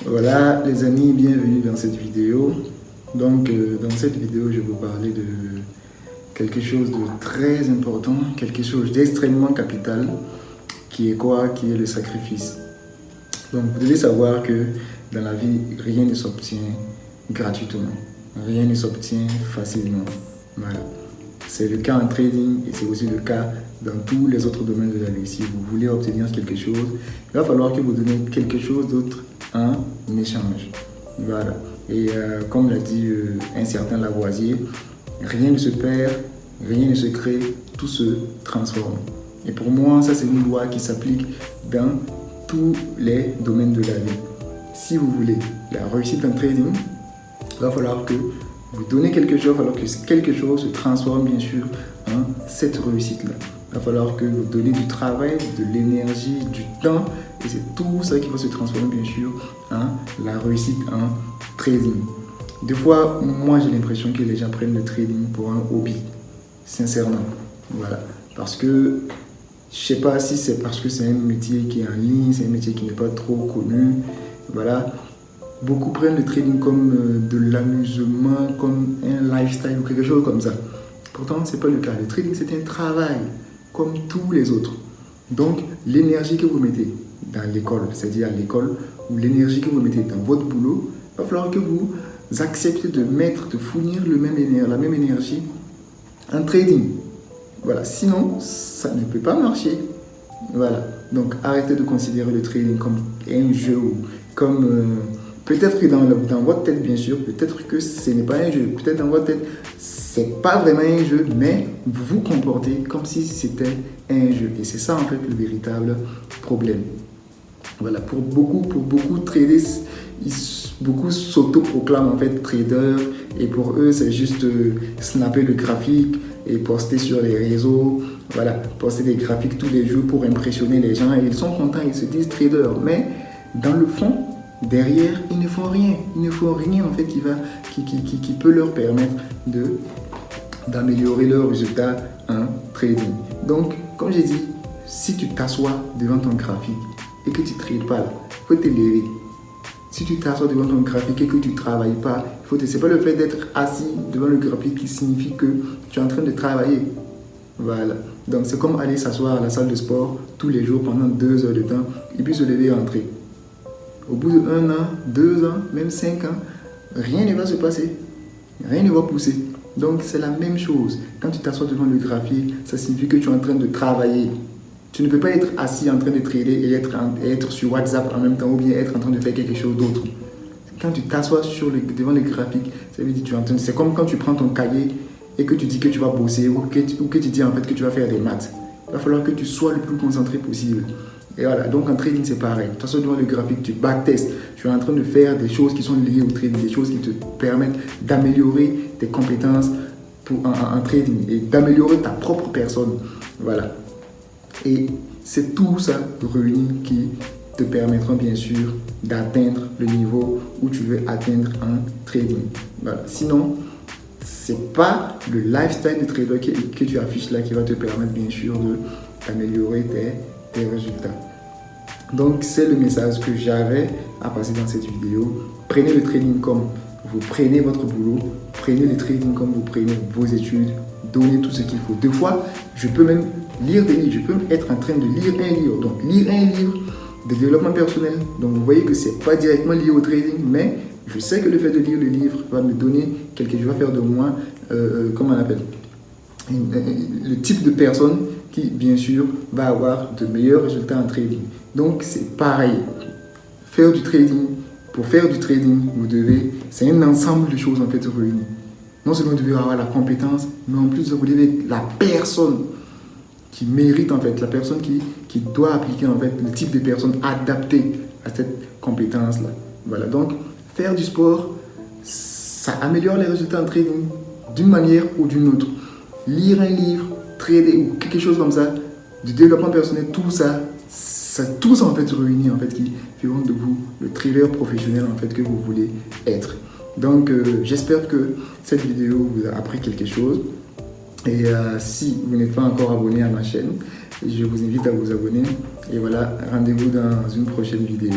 Voilà les amis, bienvenue dans cette vidéo. Donc dans cette vidéo, je vais vous parler de quelque chose de très important, quelque chose d'extrêmement capital, qui est quoi? Qui est le sacrifice. Donc vous devez savoir que dans la vie, rien ne s'obtient gratuitement, rien ne s'obtient facilement. Voilà. C'est le cas en trading et c'est aussi le cas dans tous les autres domaines de la vie. Si vous voulez obtenir quelque chose, il va falloir que vous donniez quelque chose d'autre en échange. Voilà. Et comme l'a dit un certain Lavoisier, rien ne se perd, rien ne se crée, tout se transforme. Et pour moi, ça c'est une loi qui s'applique dans tous les domaines de la vie. Si vous voulez la réussite en trading, il va falloir que vous donnez quelque chose, alors que quelque chose se transforme bien sûr en cette réussite-là. Il va falloir que vous donnez du travail, de l'énergie, du temps, et c'est tout ça qui va se transformer bien sûr en la réussite en trading. Des fois, moi j'ai l'impression que les gens prennent le trading pour un hobby, sincèrement. Voilà, parce que je sais pas si c'est parce que c'est un métier qui est en ligne, c'est un métier qui n'est pas trop connu. Voilà. Beaucoup prennent le trading comme de l'amusement, comme un lifestyle ou quelque chose comme ça. Pourtant, ce n'est pas le cas. Le trading, c'est un travail comme tous les autres. Donc, l'énergie que vous mettez dans l'école, c'est-à-dire à l'école, ou l'énergie que vous mettez dans votre boulot, il va falloir que vous acceptez de mettre, de fournir la même énergie en trading. Voilà. Sinon, ça ne peut pas marcher. Voilà. Donc, arrêtez de considérer le trading comme un jeu ou comme... peut-être que dans votre tête, bien sûr, peut-être que ce n'est pas un jeu. Peut-être dans votre tête, c'est pas vraiment un jeu, mais vous vous comportez comme si c'était un jeu. Et c'est ça, en fait, le véritable problème. Voilà, pour beaucoup traders, beaucoup s'auto-proclament en fait traders. Et pour eux, c'est juste snapper le graphique et poster sur les réseaux. Voilà, poster des graphiques tous les jours pour impressionner les gens. Et ils sont contents, ils se disent traders. Mais dans le fond, derrière, ils ne font rien. Ils ne font rien en fait qui peut leur permettre d'améliorer leurs résultats en trading. Donc, comme j'ai dit, si tu t'assois devant ton graphique et que tu ne trades pas, il faut te lever. Si tu t'assois devant ton graphique et que tu ne travailles pas, c'est pas le fait d'être assis devant le graphique qui signifie que tu es en train de travailler. Voilà. Donc, c'est comme aller s'asseoir à la salle de sport tous les jours pendant 2 heures de temps et puis se lever et rentrer. Au bout de 1 an, 2 ans, même 5 ans, rien ne va se passer. Rien ne va pousser. Donc c'est la même chose. Quand tu t'assois devant le graphique, ça signifie que tu es en train de travailler. Tu ne peux pas être assis en train de trader et être sur WhatsApp en même temps ou bien être en train de faire quelque chose d'autre. Quand tu t'assois devant le graphique, ça veut dire que tu es en train c'est comme quand tu prends ton cahier et que tu dis que tu vas bosser ou que tu dis en fait que tu vas faire des maths. Il va falloir que tu sois le plus concentré possible. Et voilà, donc en trading c'est pareil. Tu t'assois devant le graphique, tu backtestes. Tu es en train de faire des choses qui sont liées au trading, des choses qui te permettent d'améliorer tes compétences en trading et d'améliorer ta propre personne. Voilà. Et c'est tout ça réuni qui te permettront bien sûr d'atteindre le niveau où tu veux atteindre en trading. Voilà. Sinon, c'est pas le lifestyle de trader que tu affiches là qui va te permettre bien sûr d'améliorer tes résultats. Donc c'est le message que j'avais à passer dans cette vidéo. Prenez le trading comme vous prenez votre boulot, prenez le trading comme vous prenez vos études, donnez tout ce qu'il faut. Des fois, je peux même lire des livres, je peux être en train de lire un livre. Donc lire un livre de développement personnel. Donc vous voyez que c'est pas directement lié au trading, mais je sais que le fait de lire le livre va me donner quelque chose, va faire de moi, comment on appelle, le type de personne qui, bien sûr, va avoir de meilleurs résultats en trading. Donc, c'est pareil. Faire du trading, pour faire du trading, c'est un ensemble de choses en fait réunies. Non seulement vous devez avoir la compétence, mais en plus, vous devez être la personne qui mérite en fait, la personne qui doit appliquer en fait le type de personne adaptée à cette compétence-là. Voilà, donc, faire du sport, ça améliore les résultats en trading d'une manière ou d'une autre. Lire un livre, trader ou quelque chose comme ça, du développement personnel, tout ça en fait réuni en fait qui feront de vous le trader professionnel en fait que vous voulez être. Donc j'espère que cette vidéo vous a appris quelque chose et si vous n'êtes pas encore abonné à ma chaîne, je vous invite à vous abonner et voilà, rendez-vous dans une prochaine vidéo.